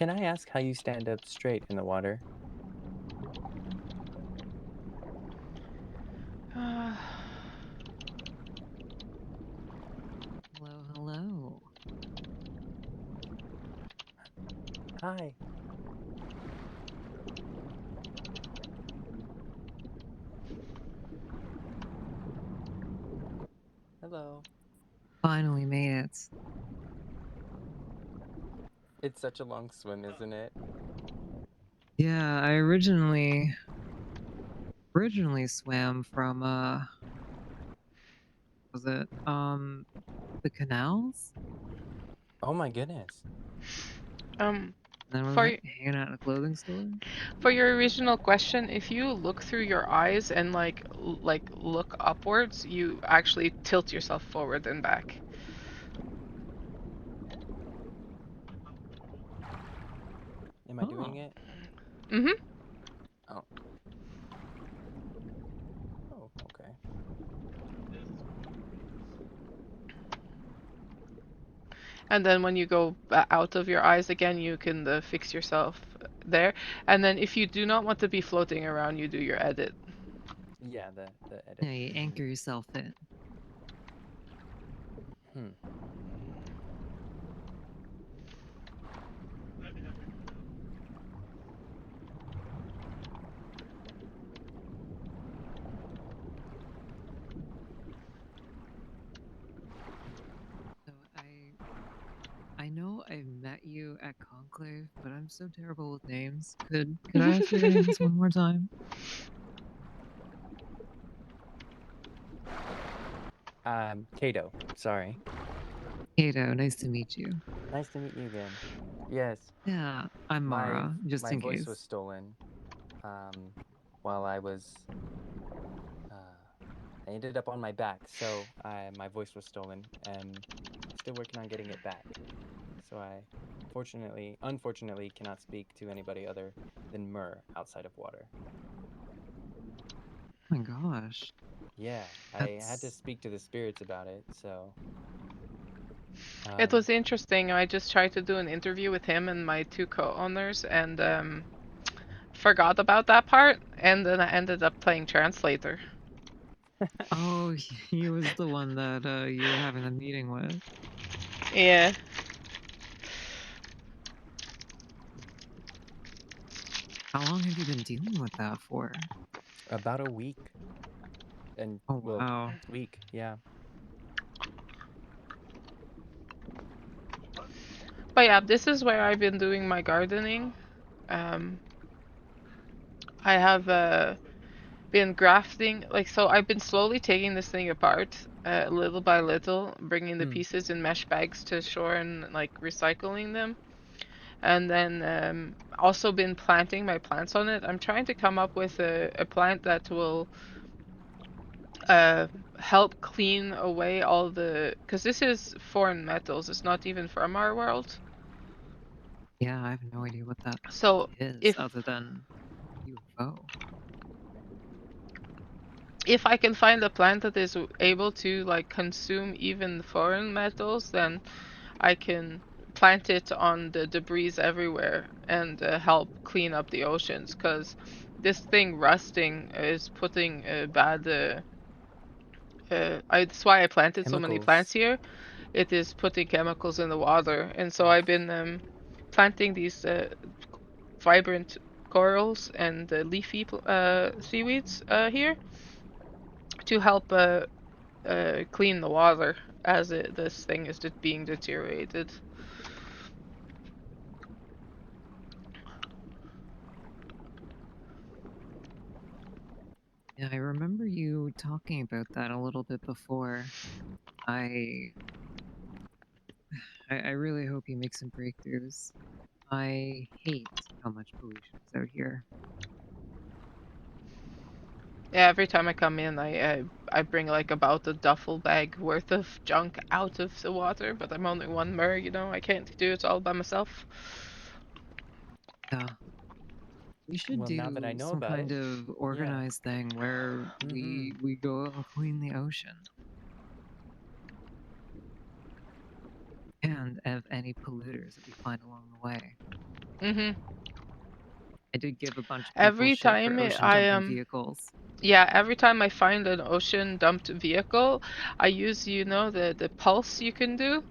Can I ask how you stand up straight in the water? Uh, Hello, hello. Hi. Hello. Finally made it. It's such a long swim, isn't it? Yeah, I originally swam from was it the canals? Oh my goodness. um, And then was for I hanging out at a clothing store? for your original question, if you look through your eyes and look upwards, you actually tilt yourself forward and back. Am I doing Oh. it? Mm-hmm. Oh. Oh, okay. And then when you go out of your eyes again, you can fix yourself there. And then if you do not want to be floating around, you do your edit. Yeah, the edit. Yeah, you anchor yourself in. Hmm. So I know I met you at Conclave, but I'm so terrible with names. Could I ask your names one more time? Kato. Sorry. Kato, nice to meet you. Nice to meet you again. Yes, Yeah, I'm my Mara, just my in voice was case. stolen. While I was I ended up on my back, so my voice was stolen, and still working on getting it back. So I unfortunately, cannot speak to anybody other than Myrrh outside of water. Oh my gosh. Yeah, I had to That's speak to the spirits about it, so It um, was interesting. I just tried to do an interview with him and my two co-owners, and forgot about that part, and then I ended up playing translator. Oh, he was the one that you were having the meeting with. Yeah. How long have you been dealing with that for? about a week, and Oh well, wow. week, yeah. But yeah, this is where I've been doing my gardening. Um, I have been grafting, like, so I've been slowly taking this thing apart, little by little, bringing the Hmm. pieces in mesh bags to shore and like recycling them. And then also been planting my plants on it. I'm trying to come up with a plant that will uh, help clean away all the, because this is foreign metals. It's not even from our world. Yeah, I have no idea what that So is if other than UFO. if I can find a plant that is able to like consume even foreign metals, then I can plant it on the debris everywhere and help clean up the oceans. Because this thing rusting is putting bad. That's why I planted so many plants Chemicals. here. It is putting chemicals in the water, and so Ugh. I've been planting these vibrant corals and leafy seaweeds here to help clean the water as this thing is being deteriorated. Yeah, I remember you talking about that a little bit before. I I really hope you make some breakthroughs. I hate how much pollution is out here. Yeah, every time I come in, I bring like about a duffel bag worth of junk out of the water, but I'm only one mer, I can't do it all by myself. Yeah. We should Well, now that I do know some about kind it, of yeah. organized thing where Mm-hmm. we go out and clean the ocean and of any polluters that we find along the way. Mhm. I did give a bunch of people Every shit for time ocean I dumping vehicles. Yeah, every time I find an ocean dumped vehicle, I use, you know, the pulse you can do.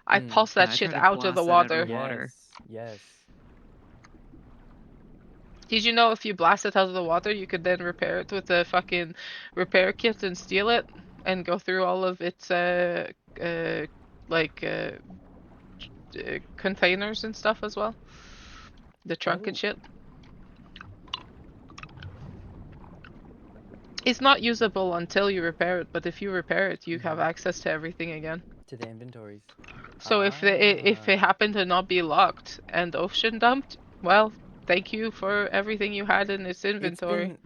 I Mm. pulse Yeah, that I shit try to out of the blast that out of the water. water. Yes. Did you know if you blast it out of the water, you could then repair it with a fucking repair kit and steal it and go through all of its like containers and stuff as well, the trunk and Oh. shit. It's not usable until you repair it, but if you repair it, you have Mhm. access to everything again. To the inventories. So if it Ah. happened to not be locked and ocean dumped, well, thank you for everything you had in its It's inventory. been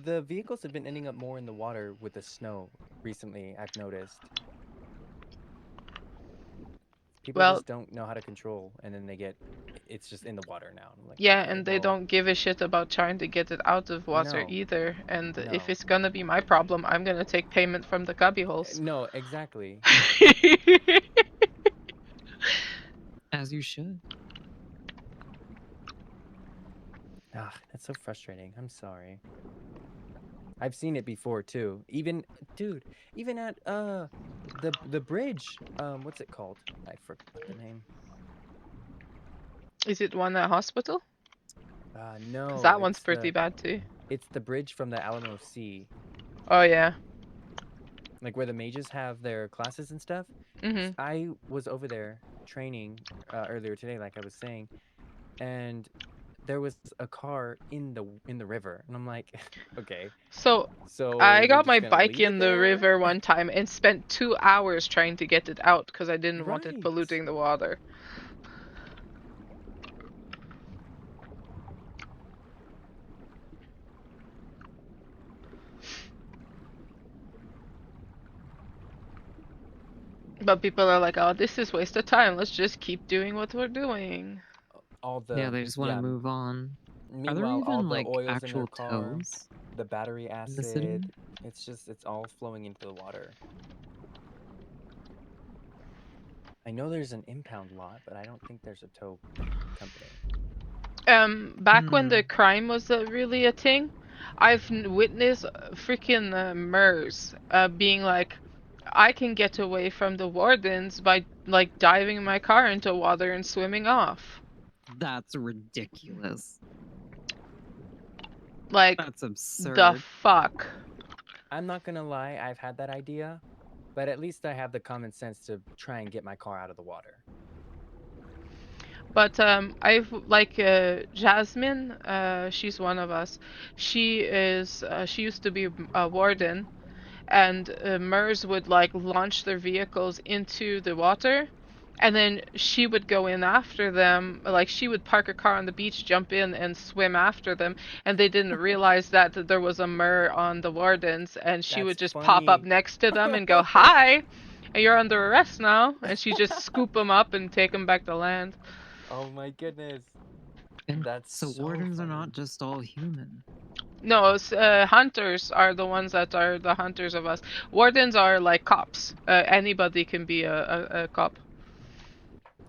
the vehicles have been ending up more in the water with the snow recently, I've noticed. People Well, just don't know how to control, and then it's just in the water now. I'm like, yeah, okay, and they well, don't give a shit about trying to get it out of water no, either. And if no, it's gonna be my problem, I'm gonna take payment from the cubby holes. no, exactly. As you should. Ah, that's so frustrating. I'm sorry. I've seen it before too. Even, dude, even at the bridge. What's it called? I forgot the name. Is it one at hospital? Because No, that one's pretty bad too. it's the bridge from the Alamo Sea, Oh yeah. like where the mages have their classes and stuff. Mhm. I was over there training earlier today, like I was saying, and there was a car in the river, and I'm like, okay, So so I you're got just my gonna bike leave it in the there? river one time and spent 2 hours trying to get it out because I didn't want it Right. polluting the water. But people are like, oh, this is waste of time. Let's just keep doing what we're doing. All Yeah, the they just want to yeah. move on. Are there Meanwhile, all even the like oils in their actual car, toads the battery in the city? acid, it's all flowing into the water. I know there's an impound lot, but I don't think there's a tow company. Back when the crime was really a thing, I've witnessed freaking MERS being like, I can get away from the wardens by like diving my car into water and swimming off. That's ridiculous. Like, That's the absurd. fuck? I'm not gonna lie, I've had that idea, but at least I have the common sense to try and get my car out of the water. But I've like Jasmine, she's one of us. She used to be a warden, and MERS would like launch their vehicles into the water, and then she would go in after them. Like she would park her car on the beach, jump in, and swim after them, and they didn't realize that there was a MER on the wardens, and she would That's just pop up funny. next to them and go, "Hi, you're under arrest now," and she just scoop them up and take them back to land. Oh my goodness. And That's so so wardens are funny. not just all human. No, hunters are the ones that are the hunters of us. Wardens are like cops. Anybody can be a cop.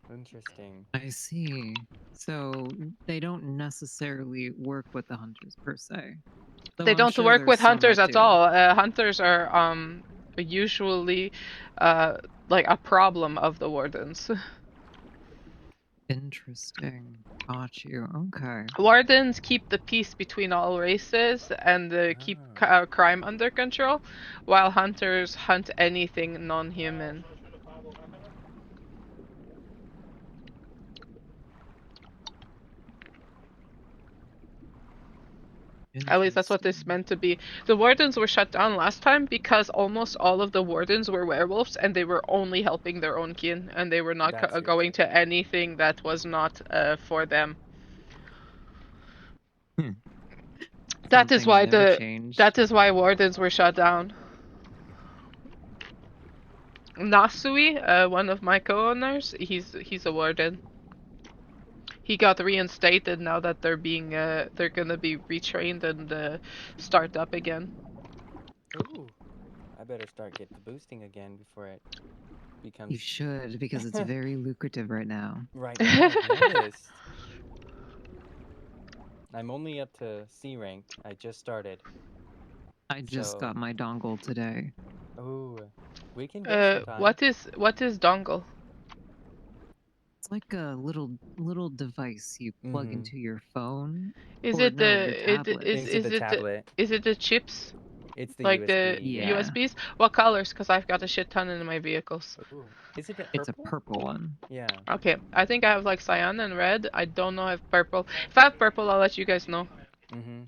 Interesting. I see. So they don't necessarily work with the hunters per se. Though They I'm don't sure work there's with some hunters that at do. all. Hunters are usually like a problem of the wardens. Interesting. Got you. Okay. Wardens keep the peace between all races and keep Ah. crime under control, while hunters hunt anything non-human. At least that's what this Interesting. meant to be. The wardens were shut down last time because almost all of the wardens were werewolves and they were only helping their own kin and they were not That's going to ridiculous. anything that was not for them. Some That is things why never change. wardens were shut down. Nasui, one of my co-owners, he's a warden. He got reinstated now that they're gonna be retrained and start up again. Ooh. I better start get the boosting again before it You becomes should, because it's very lucrative right now. right now. I've noticed. I'm only up to C rank. I just started. I just So, got my dongle today. ooh, we can get sometime. What is dongle? It's like a little device you plug Mhm. into your phone. Is Or it no, the your tablet. Into the tablet. is it the chips? It's the Like the USB. Yeah. USBs? What colors? Because I've got a shit ton in my vehicles. Ooh. Is it a It's a purple? purple one. Yeah. Okay, I think I have like cyan and red. I don't know if purple. If I have purple, I'll let you guys know. Mhm.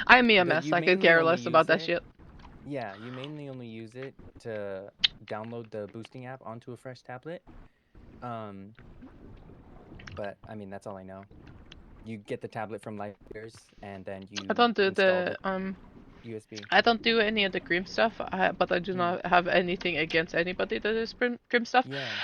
I'm But EMS. you I could mainly care only less about use that it. shit. Yeah, you mainly only use it to download the boosting app onto a fresh tablet. But I mean that's all I know. You get the tablet from Lightyears and then you I don't do install the USB. I don't do any of the Grim stuff, but I do Hmm. not have anything against anybody that is Grim stuff. Yeah.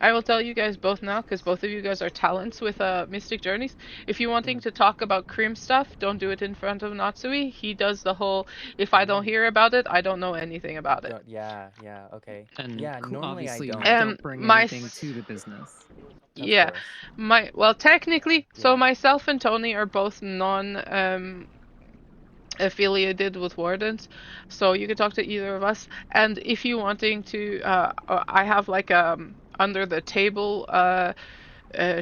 I will tell you guys both now, because both of you guys are talents with Mystic Journeys. If you're wanting Mm. to talk about Grim stuff, don't do it in front of Natsui. He does the whole, if I don't Ooh. hear about it, I don't know anything about it. Yeah, okay. And Yeah, normally I obviously don't. don't bring anything to the business. Of Yeah, course. well, technically, so Yeah. myself and Tony are both non affiliated with Wardens, so you can talk to either of us. And if you wanting to, I have like under the table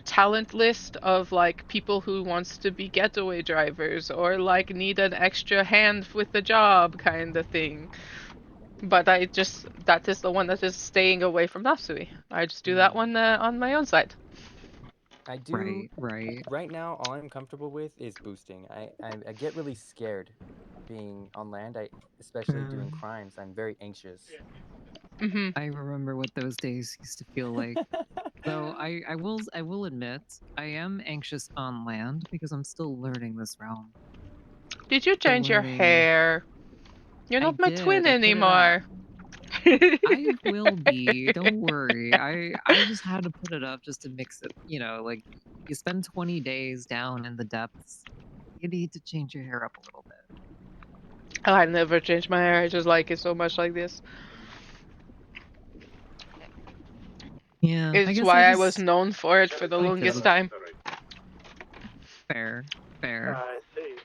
talent list of like people who wants to be getaway drivers or like need an extra hand with the job kind of thing. But that is the one that is staying away from Natsui. I just do that one on my own side. I do. Right. Right now, all I'm comfortable with is boosting. I get really scared being on land. Especially doing crimes. I'm very anxious. I remember what those days used to feel like. Though I will admit, I am anxious on land because I'm still learning this realm. Did you change your hair? You're I not my did, twin I put it up. anymore. I will be. Don't worry. I just had to put it up just to mix it. You know, like you spend 20 days down in the depths. You need to change your hair up a little bit. I never change my hair. I just like it so much like this. Yeah, It's I why I was just known for it for the like longest time. fair. I see.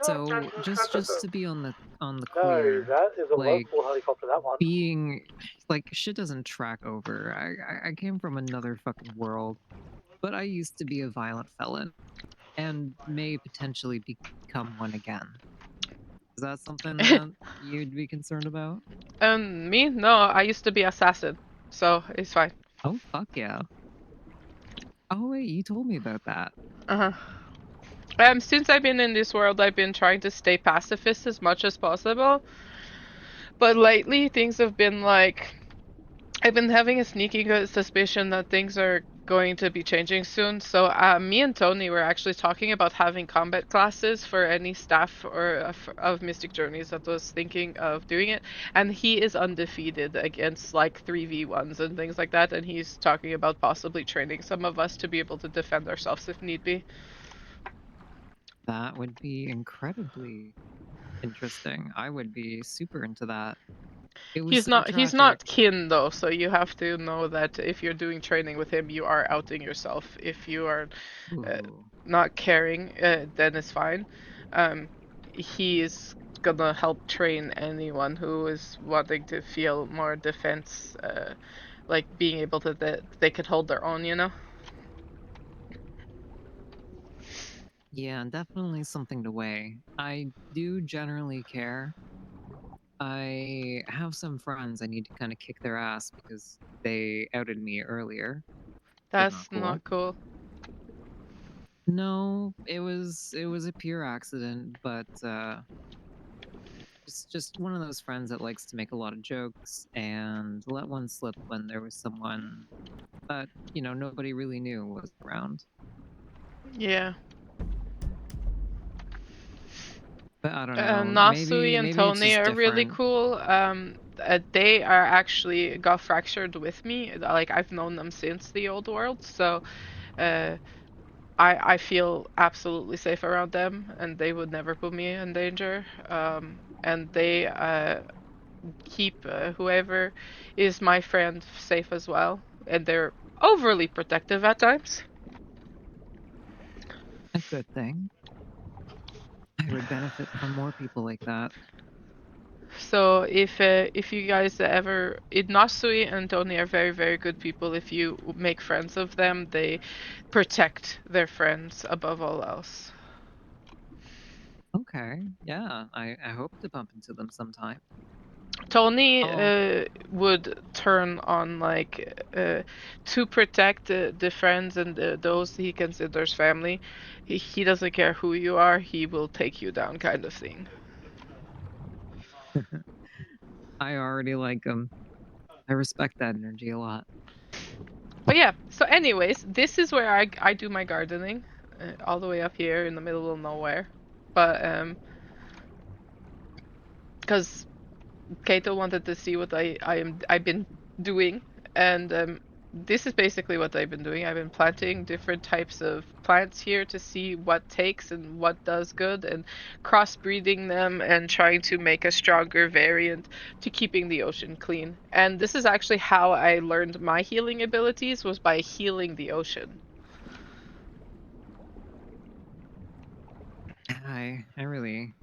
So just to be on the No, clear, that is a like local helicopter, that one. being like shit doesn't track over. I came from another fucking world, but I used to be a violent felon and may potentially become one again. Is that something that you'd be concerned about? Me? No, I used to be assassin, so it's fine. Oh fuck yeah. Oh wait, you told me about that. Since I've been in this world, I've been trying to stay pacifist as much as possible. But lately, things have been like, I've been having a sneaky good suspicion that things are going to be changing soon. So me and Tony were actually talking about having combat classes for any staff or of Mystic Journeys that was thinking of doing it. And he is undefeated against like 3v1s and things like that. And he's talking about possibly training some of us to be able to defend ourselves if need be. That would be incredibly interesting. I would be super into that. It was He's so not tragic. kin though, so you have to know that if you're doing training with him, you are outing yourself. If you are not caring, then it's fine. He is gonna help train anyone who is wanting to feel more defense, like being able to that they could hold their own, you know. Yeah, definitely something to weigh. I do generally care. I have some friends I need to kind of kick their ass because they outed me earlier. That's not cool. No, it was a pure accident, but just one of those friends that likes to make a lot of jokes and let one slip when there was someone that, you know, nobody really knew was around. Yeah. But I don't know. Natsui and maybe Tony are really different. cool. They are actually got fractured with me. Like I've known them since the old world, so I feel absolutely safe around them, and they would never put me in danger. And they keep whoever is my friend safe as well, and they're overly protective at times. a good thing. I would benefit from more people like that. So if you guys ever, Nasui and Tony are very, very good people. If you make friends of them, they protect their friends above all else. Okay, yeah, I hope to bump into them sometime. Tony Oh. would turn on like to protect the friends and those he considers family. He doesn't care who you are. He will take you down, kind of thing. I already like them. I respect that energy a lot. But yeah. So, anyways, this is where I do my gardening, all the way up here in the middle of nowhere. But because Kato wanted to see what I've been doing, and this is basically what I've been doing. I've been planting different types of plants here to see what takes and what does good, and crossbreeding them and trying to make a stronger variant to keeping the ocean clean. And this is actually how I learned my healing abilities, was by healing the ocean. I really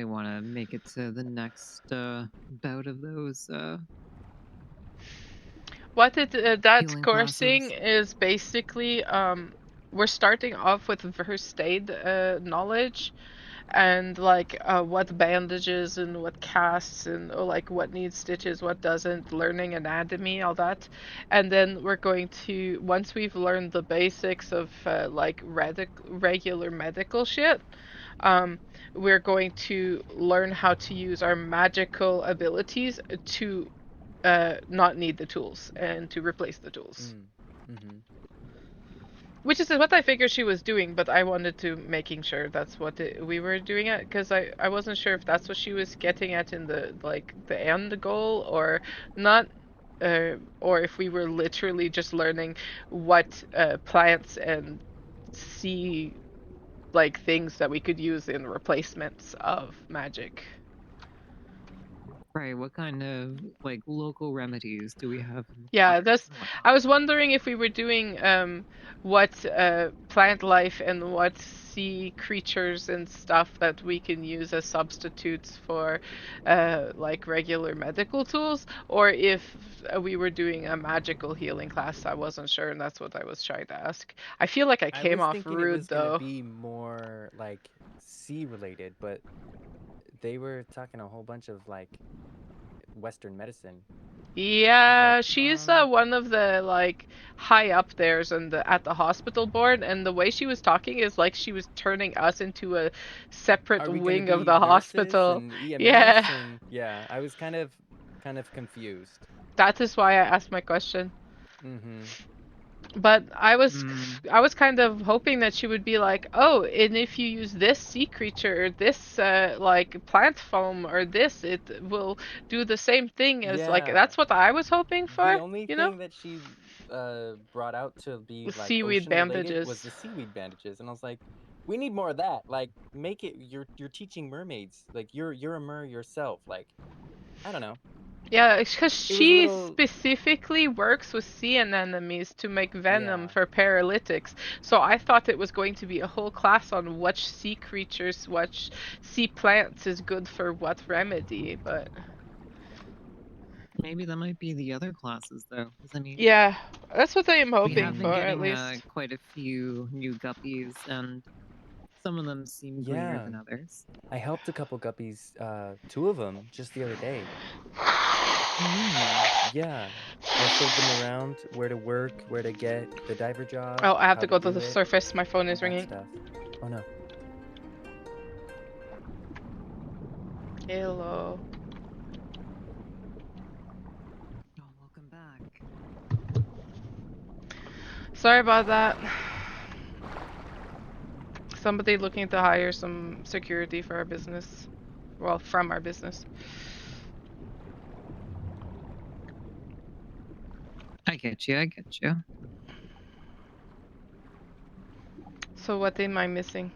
want to make it to the next bout of those What that healing coursing classes. is basically, we're starting off with first aid knowledge, and like what bandages and what casts and like what needs stitches, what doesn't, learning anatomy, all that. And then we're going to, once we've learned the basics of like regular medical shit, um, we're going to learn how to use our magical abilities to not need the tools and to replace the tools. Mm-hmm. Which is what I figured she was doing, but I wanted to making sure that's what we were doing it, because I wasn't sure if that's what she was getting at in the like the end goal or not, or if we were literally just learning what plants and sea like things that we could use in replacements of magic. Right, what kind of like local remedies do we have in the Yeah, waters that's. and whatnot? I was wondering if we were doing what plant life and what sea creatures and stuff that we can use as substitutes for like regular medical tools, or if we were doing a magical healing class. I wasn't sure, and that's what I was trying to ask. I feel like I I came was off thinking it rude was gonna though. be more like sea related, but they were talking a whole bunch of like Western medicine. I was like, Yeah, she's one of the like high up there's and at the hospital board, and the way she was talking is like she was turning us into a separate are we gonna wing of be the nurses hospital. and EMS? Yeah, And yeah, I was kind of confused. that is why I asked my question. Mm-hmm. But Mm, I was kind of hoping that she would be like, oh, and if you use this sea creature or this like plant foam or this, it will do the same thing as like Yeah. that's what I was hoping The for, only you know? thing that she brought out to be like Seaweed ocean related was bandages. the seaweed bandages, and I was like, we need more of that. Like, make it you're teaching mermaids. Like, you're a mer yourself. Like, I don't know. Yeah, because It was a she little, specifically works with sea anemones to make venom yeah. for paralytics. So I thought it was going to be a whole class on which sea creatures, which sea plants is good for what remedy. But maybe that might be the other classes though, because I mean, yeah, that's what I am we hoping have been for at getting least. quite a few new guppies, and some of them seem greener Yeah. than others. I helped a couple guppies, two of them just the other day. Oh, really? Yeah. I showed them around where to work, where to get the diver job, Oh, I have how to to go to do the it, surface. My phone all is that ringing. stuff. Oh no. Hello. Oh, welcome back. Sorry about that. Somebody looking to hire some security for our business. Well, from our business. I get you. I get you. So what am I missing?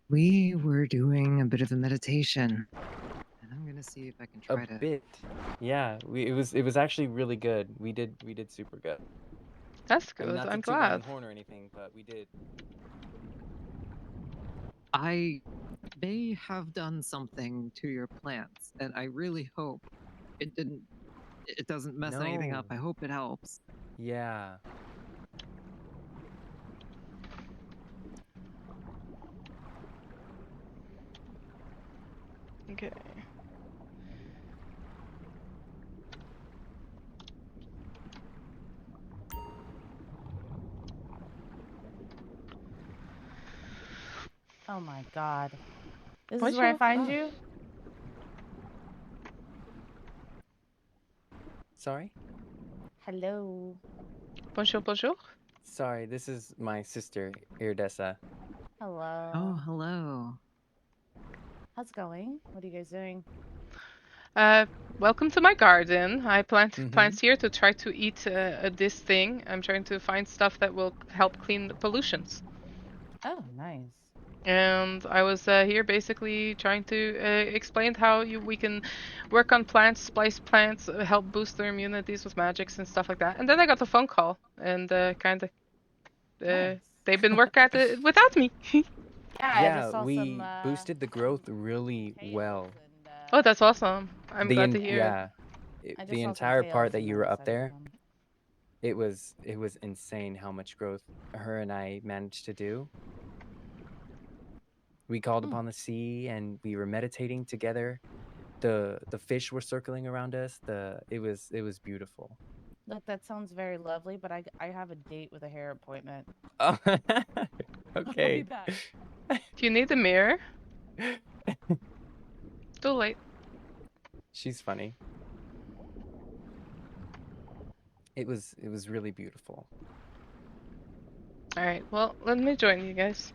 We were doing a bit of a meditation, and I'm gonna see if I can A try to. bit. Yeah, it was actually really good. We did super good. That's I mean, good. not to I'm toot my own glad. horn or anything, but we did. I may have done something to your plants, and I really hope it didn't. It doesn't mess anything up. No. I hope it helps. Yeah. Okay. Oh my god. This is What's where I your- find Ah. you? Sorry? Hello. Bonjour, bonjour. Sorry, this is my sister, Iridessa. Hello. Oh, hello. How's it going? What are you guys doing? Welcome to my garden. I plant Mhm. plants here to try to eat this thing. I'm trying to find stuff that will help clean the pollutions. Oh, nice. And I was here basically trying to explain how we can work on plants, splice plants, help boost their immunities with magics and stuff like that. And then I got a phone call, and kind of Nice. they've been working at it without me. Yeah, I Yeah, just saw we some boosted the growth really well. And, Oh, that's awesome. I'm glad to hear. Yeah, I just the saw some entire tails part that and you then were up decided to there, come. it was insane how much growth her and I managed to do. We called upon the sea and we were meditating together. The fish were circling around us. It was beautiful. Look, that sounds very lovely, but I have a date with a hair appointment. Oh, I'll be okay. back. Do you need a mirror? Too late. She's funny. It was really beautiful. All right. Well, let me join you guys.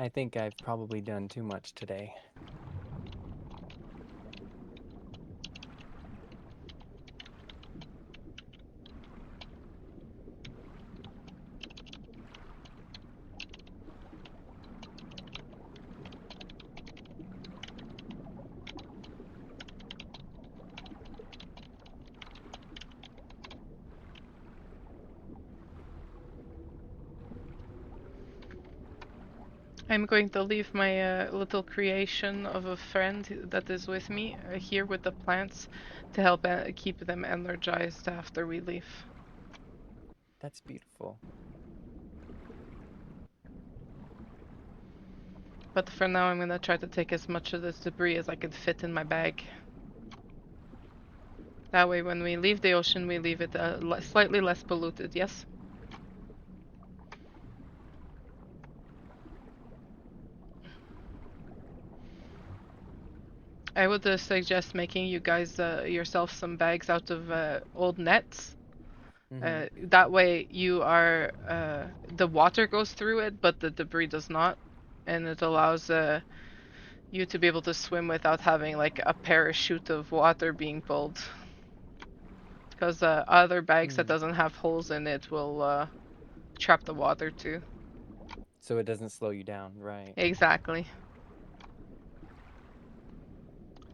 I think I've probably done too much today. I'm going to leave my little creation of a friend that is with me here with the plants to help keep them energized after we leave. That's beautiful. But for now, I'm gonna try to take as much of this debris as I can fit in my bag. That way, when we leave the ocean, we leave it slightly less polluted, yes? I would suggest making you guys yourself some bags out of old nets. That way you are the water goes through it, but the debris does not, and it allows you to be able to swim without having like a parachute of water being pulled. Because other bags that doesn't have holes in it will trap the water too. So it doesn't slow you down, right? Exactly.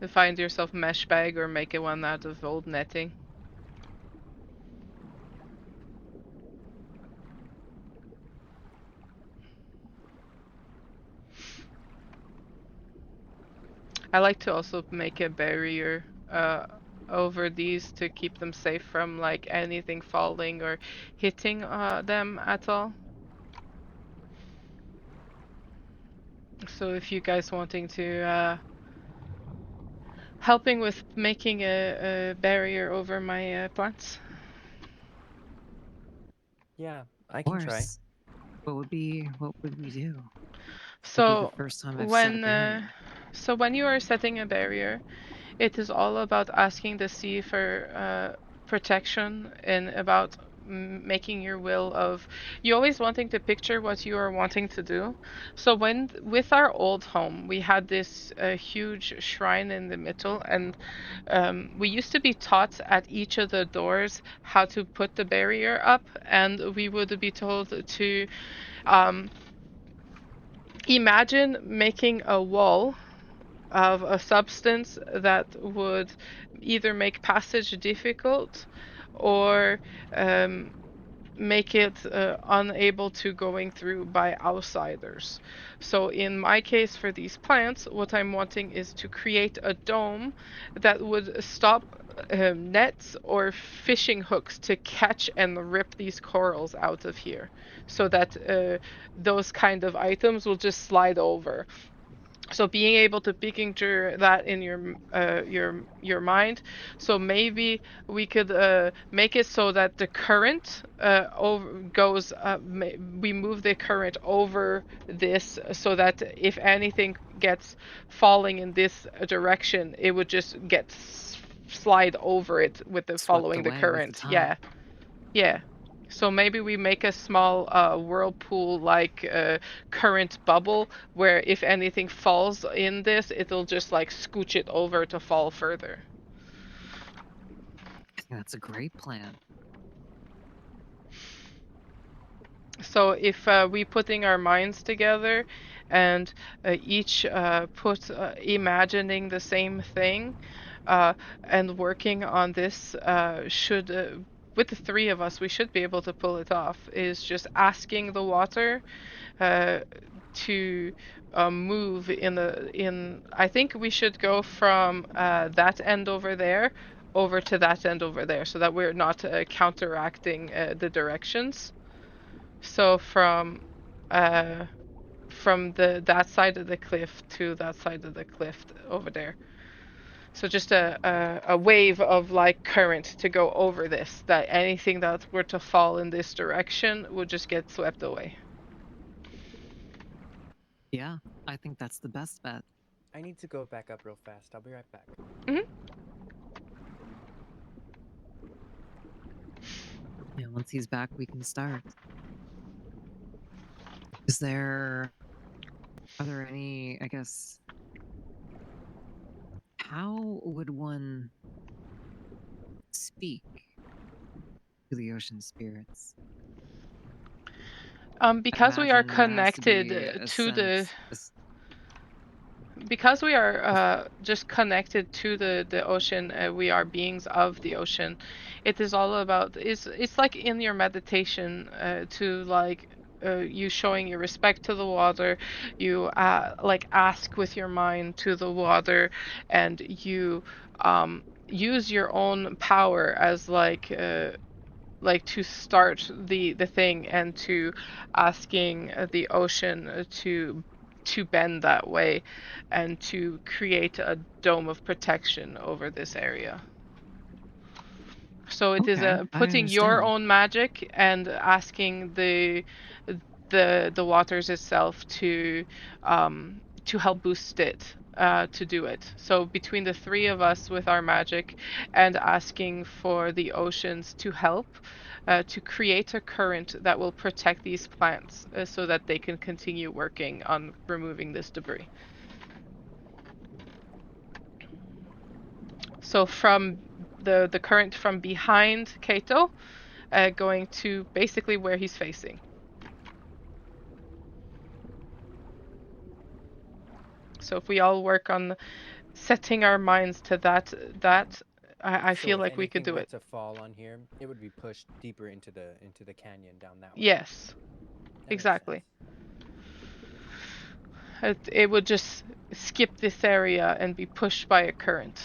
Find yourself a mesh bag or make it one out of old netting. I like to also make a barrier over these to keep them safe from like anything falling or hitting them at all. So if you guys wanting to helping with making a barrier over my plants. Yeah, I Of can try. course. What would we do? It'll be So the first time I've set a barrier. when you are setting a barrier, it is all about asking the sea for protection and about making your will of you always wanting to picture what you are wanting to do. So when with our old home, we had this huge shrine in the middle, and we used to be taught at each of the doors how to put the barrier up, and we would be told to imagine making a wall of a substance that would either make passage difficult or make it unable to going through by outsiders. So in my case for these plants, what I'm wanting is to create a dome that would stop nets or fishing hooks to catch and rip these corals out of here, so that those kind of items will just slide over. So being able to picture that in your mind, so maybe we could make it so that the current goes we move the current over this, so that if anything gets falling in this direction, it would just get slide over it with the Swept following the away with the current. Yeah, tide. yeah. So maybe we make a small whirlpool like current bubble where if anything falls in this, it'll just like scooch it over to fall further. I think that's a great plan. So if we putting our minds together and each put imagining the same thing and working on this should with the three of us we should be able to pull it off. Is just asking the water to move in. I think we should go from that end over there over to that end over there, so that we're not counteracting the directions. So from the that side of the cliff to that side of the cliff over there. So just a wave of like current to go over this, that anything that were to fall in this direction would just get swept away. Yeah, I think that's the best bet. I need to go back up real fast. I'll be right back. Yeah, once he's back, we can start. Is there Are there any, I guess, how would one speak to the ocean spirits? I Because we are imagine there has to connected be a to the sense. because we are just connected to the ocean, we are beings of the ocean. It is all about it's like in your meditation to like you showing your respect to the water, you like ask with your mind to the water, and you use your own power as like to start the thing and to asking the ocean to bend that way and to create a dome of protection over this area. So it is Okay, I putting your understand. own magic and asking the waters itself to help boost it to do it. So between the three of us with our magic and asking for the oceans to help to create a current that will protect these plants so that they can continue working on removing this debris. So from the current from behind Kato, going to basically where he's facing. So if we all work on setting our minds to that I So feel if like we could anything do were it. to fall on here, it would be pushed deeper into the canyon down that way. Yes, That makes exactly. sense. It would just skip this area and be pushed by a current.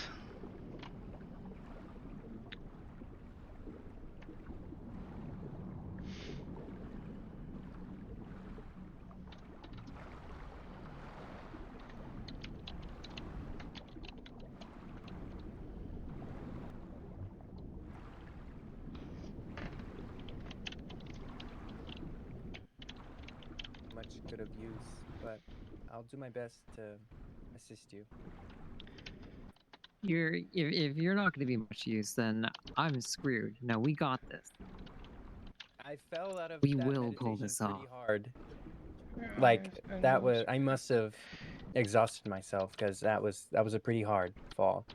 Much could have used, but I'll do my best to assist you. If you're not going to be much use, then I'm screwed. No, we got this. I fell out of We that will pull meditation this pretty off. hard. Like I that know. was I must have exhausted myself because that was a pretty hard fall.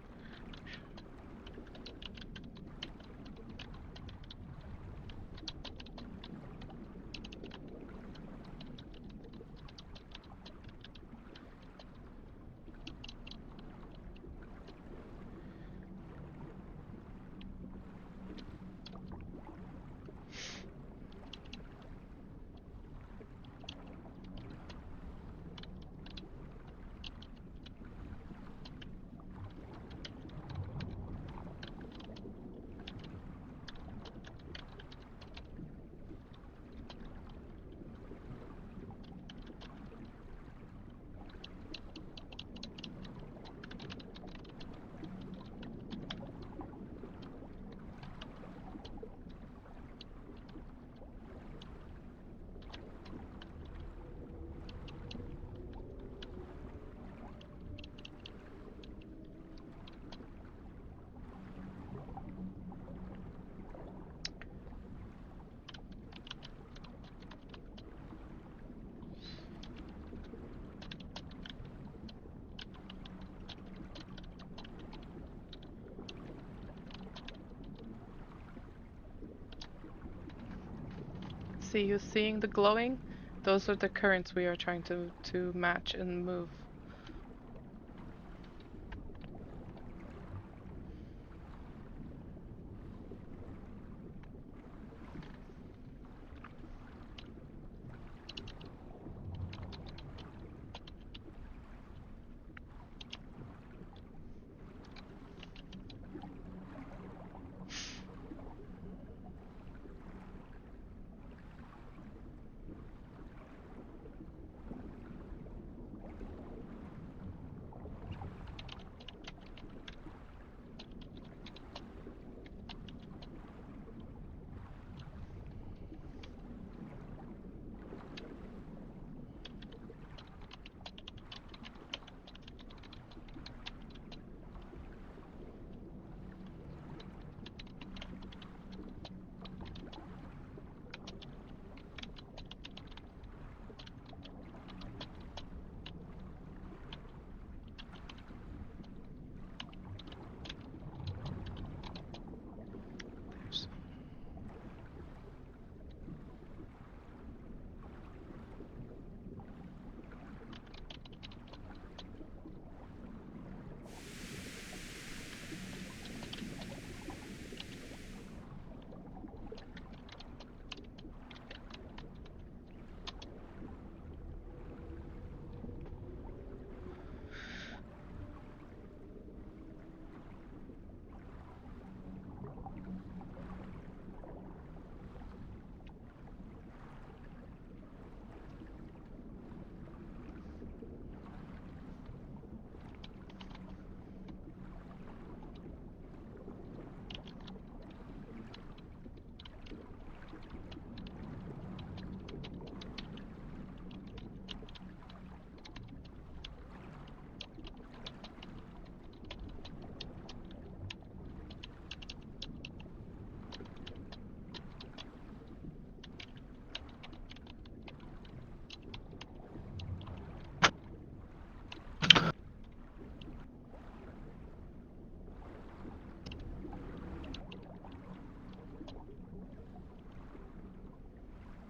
See you seeing the glowing? Those are the currents we are trying to match and move.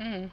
Mm.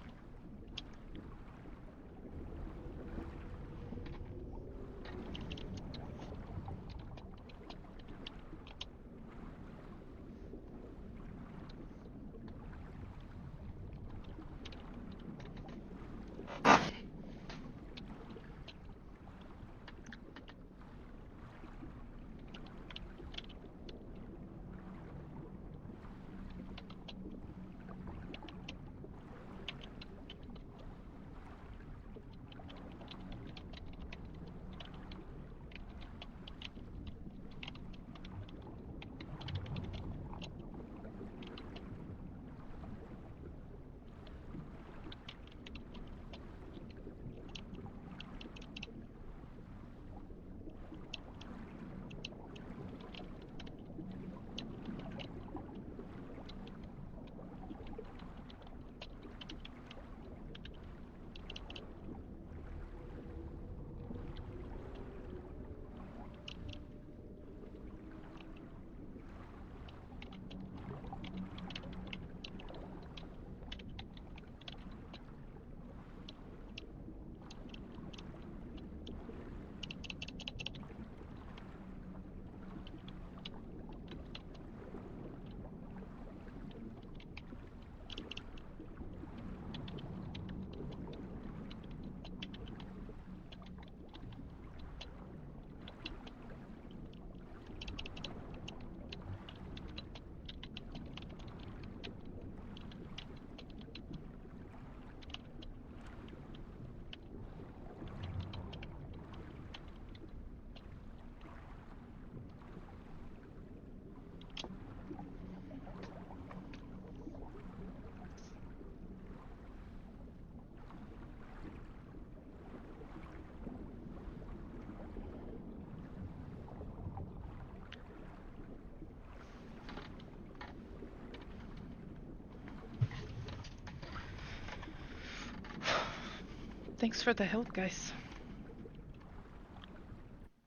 Thanks for the help, guys.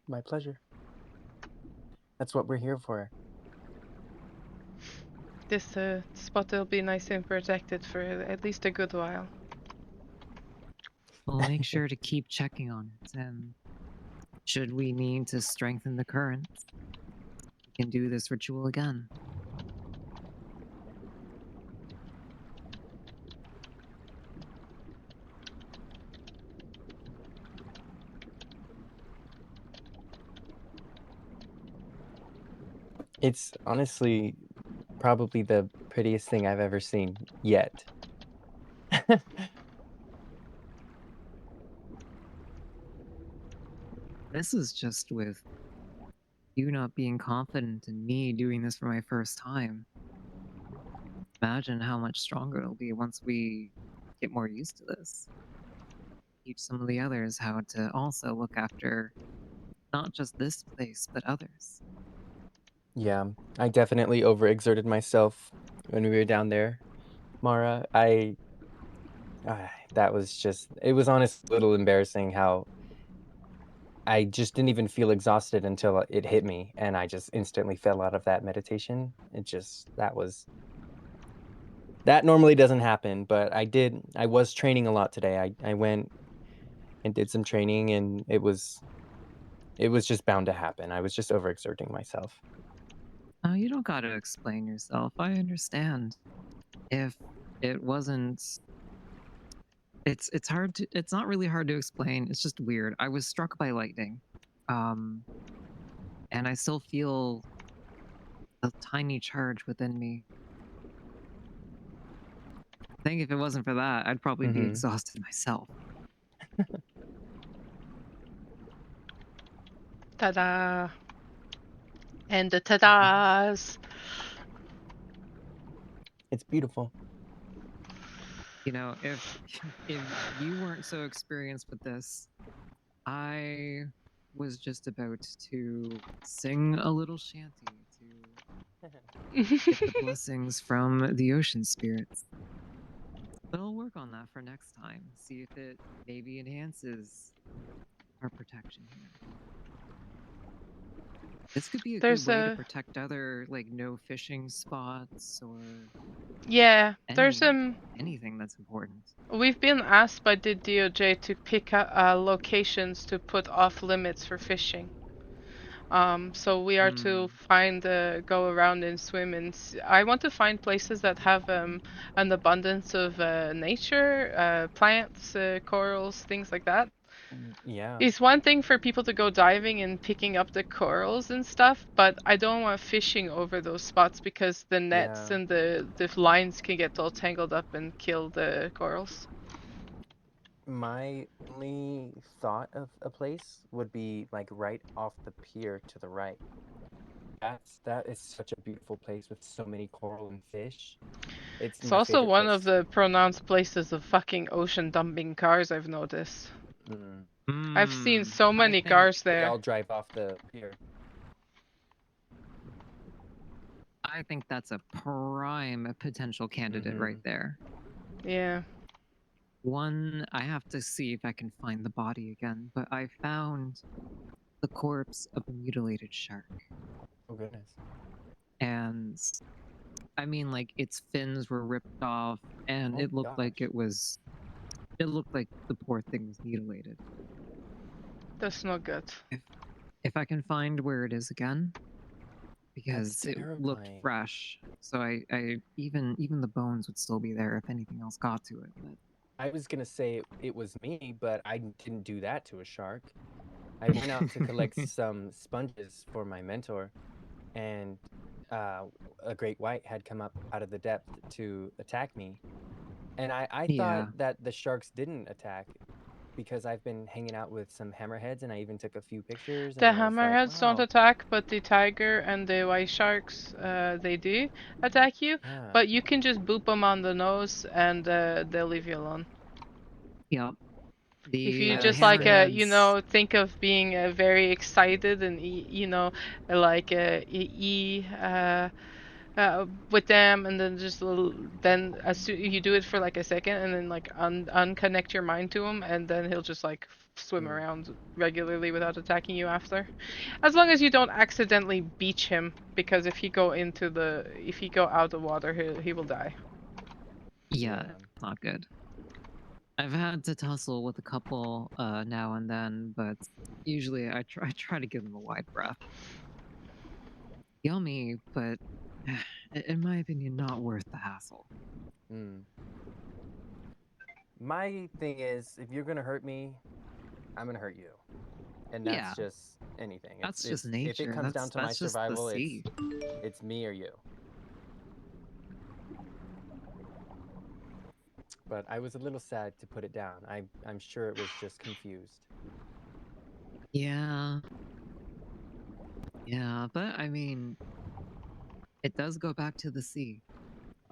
My pleasure. That's what we're here for. This spot will be nice and protected for at least a good while. We'll make sure to keep checking on it, and should we need to strengthen the current, we can do this ritual again. It's honestly probably the prettiest thing I've ever seen yet. This is just with you not being confident in me doing this for my first time. Imagine how much stronger it'll be once we get more used to this. Teach some of the others how to also look after not just this place, but others. Yeah, I definitely overexerted myself when we were down there, Mara. That was just, it was honestly a little embarrassing how I just didn't even feel exhausted until it hit me, and I just instantly fell out of that meditation. That normally doesn't happen, but I was training a lot today. I went and did some training, and it was just bound to happen. I was just overexerting myself. Oh, you don't gotta explain yourself. I understand. If it wasn't, it's hard to. It's not really hard to explain. It's just weird. I was struck by lightning, um, and I still feel a tiny charge within me. I think if it wasn't for that, I'd probably be exhausted myself. Ta-da! And the ta-das! It's beautiful. You know, if you weren't so experienced with this, I was just about to sing a little shanty to get the blessings from the ocean spirits. But I'll work on that for next time. See if it maybe enhances our protection here. This could be a There's good way to a protect other like no fishing spots or yeah. There's anything that's important. We've been asked by the DOJ to pick locations to put off limits for fishing. So we are to find, go around and swim, and I want to find places that have an abundance of nature, plants, corals, things like that. Yeah. It's one thing for people to go diving and picking up the corals and stuff, but I don't want fishing over those spots because the nets Yeah. and the lines can get all tangled up and kill the corals. My only thought of a place would be like right off the pier to the right. That is such a beautiful place with so many coral and fish. It's It's my also favorite one of place. the pronounced places of fucking ocean dumping cars, I've noticed. Mm. I've seen so I many think cars They there. all drive off the pier. I think that's a prime potential candidate right there. Yeah. One, I have to see if I can find the body again, but I found the corpse of a mutilated shark. Oh goodness. And I mean, like, its fins were ripped off, and Oh it looked like gosh. it looked like the poor thing was mutilated. That's not good. If I can find where it is again, because it looked terrifying. fresh, so I even the bones would still be there if anything else got to it. But I was gonna say it was me, but I didn't do that to a shark. I went out to collect some sponges for my mentor, and a great white had come up out of the depth to attack me. And I Yeah. thought that the sharks didn't attack because I've been hanging out with some hammerheads, and I even took a few pictures. The And I was like, hammerheads don't wow, attack, but the tiger and the white sharks, they do attack you. yeah, But you can just boop them on the nose and they'll leave you alone. Yep. If you I just was like, scared. you know, think of being very excited and, you know, like, with them, and then just then as soon you do it for like a second, and then like unconnect your mind to him, and then he'll just like swim Mm. around regularly without attacking you after, as long as you don't accidentally beach him, because if he go out of water, he will die. Yeah, it's not good. I've had to tussle with a couple now and then, but usually I try to give them a wide breath. Yummy, but in my opinion, not worth the hassle. Mm. My thing is, if you're gonna hurt me, I'm gonna hurt you, and that's Yeah. just anything. That's just If nature. it comes down to my That's just the survival, sea. it's me or you. But I was a little sad to put it down. I'm sure it was just confused. Yeah. Yeah, but I mean, it does go back to the sea.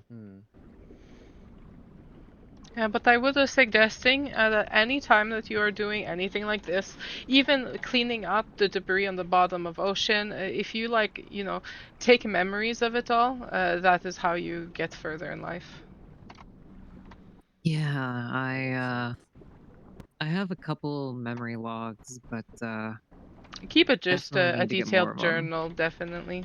Hmm. Yeah, but I would suggesting that any time that you are doing anything like this, even cleaning up the debris on the bottom of ocean, if you like, you know, take memories of it all, that is how you get further in life. Yeah, I have a couple memory logs, but Keep it just definitely a need to get more detailed of 'em. journal, definitely.